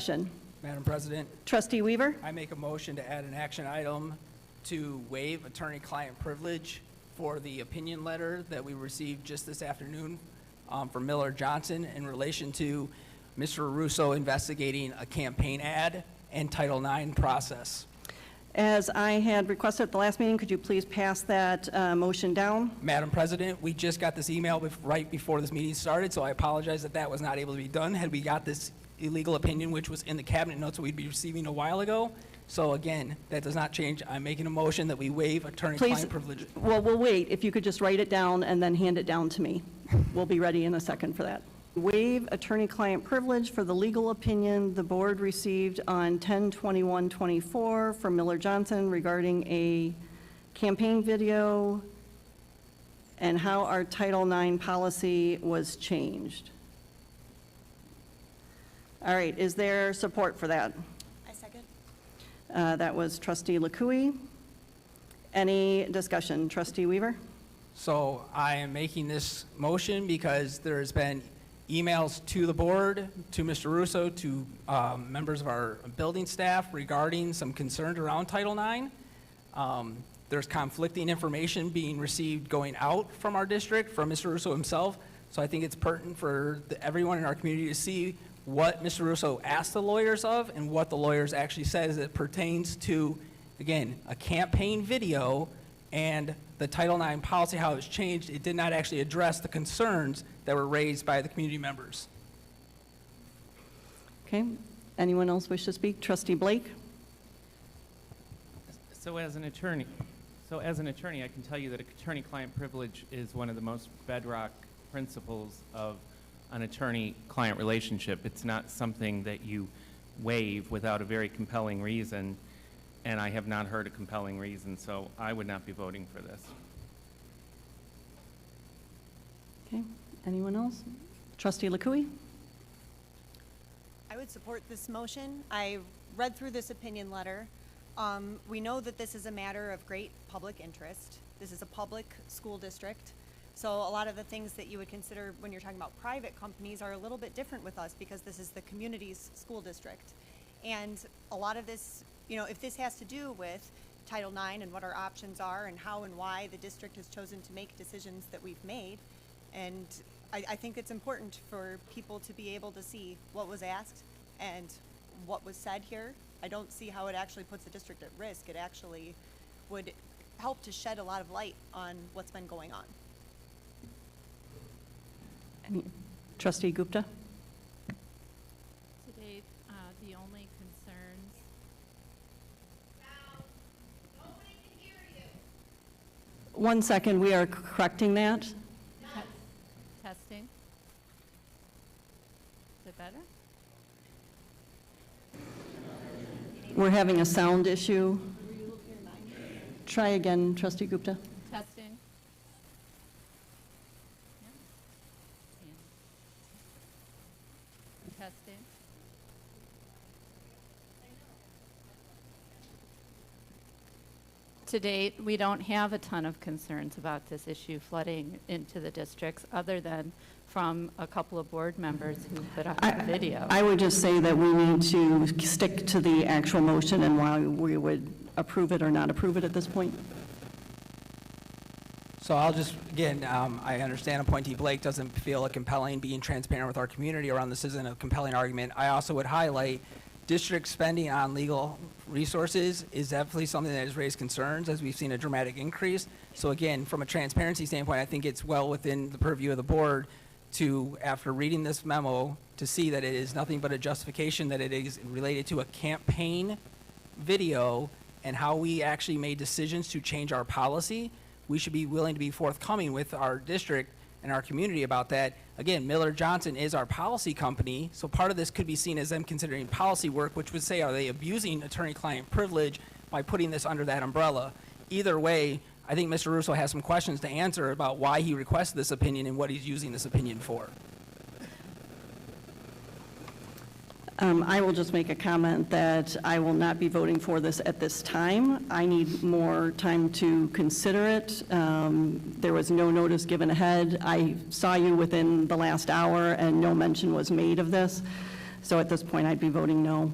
Madam President, Trustee Weaver. I make a motion to add an action item to waive attorney-client privilege for the opinion letter that we received just this afternoon from Miller Johnson in relation to Mr. Russo investigating a campaign ad and Title IX process. As I had requested at the last meeting, could you please pass that motion down? Madam President, we just got this email right before this meeting started, so I apologize that that was not able to be done. Had we got this illegal opinion, which was in the cabinet notes we'd be receiving a while ago. So again, that does not change. I'm making a motion that we waive attorney-client privilege. Well, we'll wait. If you could just write it down and then hand it down to me. We'll be ready in a second for that. Waive attorney-client privilege for the legal opinion the board received on 10/21/24 from Miller Johnson regarding a campaign video and how our Title IX policy was changed. All right, is there support for that? I second. That was Trustee Lakui. Any discussion? Trustee Weaver? So I am making this motion because there's been emails to the board, to Mr. Russo, to members of our building staff regarding some concerns around Title IX. There's conflicting information being received going out from our district, from Mr. Russo himself. So I think it's pertinent for everyone in our community to see what Mr. Russo asked the lawyers of and what the lawyers actually said as it pertains to, again, a campaign video and the Title IX policy, how it's changed. It did not actually address the concerns that were raised by the community members. Okay. Anyone else wish to speak? Trustee Blake? So as an attorney, I can tell you that attorney-client privilege is one of the most bedrock principles of an attorney-client relationship. It's not something that you waive without a very compelling reason, and I have not heard a compelling reason, so I would not be voting for this. Okay. Anyone else? Trustee Lakui? I would support this motion. I read through this opinion letter. We know that this is a matter of great public interest. This is a public school district. So a lot of the things that you would consider when you're talking about private companies are a little bit different with us because this is the community's school district. And a lot of this, you know, if this has to do with Title IX and what our options are and how and why the district has chosen to make decisions that we've made, and I think it's important for people to be able to see what was asked and what was said here. I don't see how it actually puts the district at risk. It actually would help to shed a lot of light on what's been going on. Trustee Gupta? Today, the only concerns. Now, nobody can hear you. 1 second, we are correcting that. Testing. Is it better? We're having a sound issue. Try again, Trustee Gupta. Testing. Yeah. Testing. To date, we don't have a ton of concerns about this issue flooding into the districts other than from a couple of board members who put up a video. I would just say that we need to stick to the actual motion and why we would approve it or not approve it at this point. So I'll just, again, I understand appointee Blake doesn't feel it compelling being transparent with our community around this isn't a compelling argument. I also would highlight district spending on legal resources is definitely something that has raised concerns as we've seen a dramatic increase. So again, from a transparency standpoint, I think it's well within the purview of the board to, after reading this memo, to see that it is nothing but a justification that it is related to a campaign video and how we actually made decisions to change our policy. We should be willing to be forthcoming with our district and our community about that. Again, Miller Johnson is our policy company, so part of this could be seen as them considering policy work, which would say, are they abusing attorney-client privilege by putting this under that umbrella? Either way, I think Mr. Russo has some questions to answer about why he requested this opinion and what he's using this opinion for. I will just make a comment that I will not be voting for this at this time. I need more time to consider it. There was no notice given ahead. I saw you within the last hour and no mention was made of this. So at this point, I'd be voting no.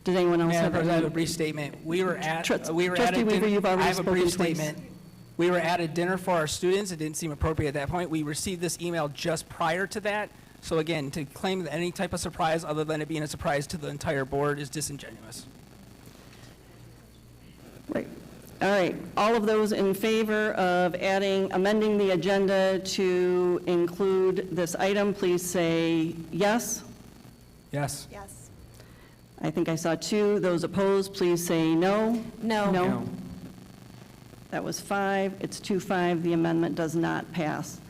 Does anyone else Madam have President, I have a any? brief statement. We were at Trustee a Weaver, din- you've already I have a brief spoken twice. statement. We were at a dinner for our students. It didn't seem appropriate at that point. We received this email just prior to that. So again, to claim that any type of surprise other than it being a surprise to the entire board is disingenuous. Right. All right. All of those in favor of amending the agenda to include this item, please say yes. Yes. Yes. I think I saw 2. Those opposed, please say no. No. No. That was 5. It's 2-5. The amendment does not pass.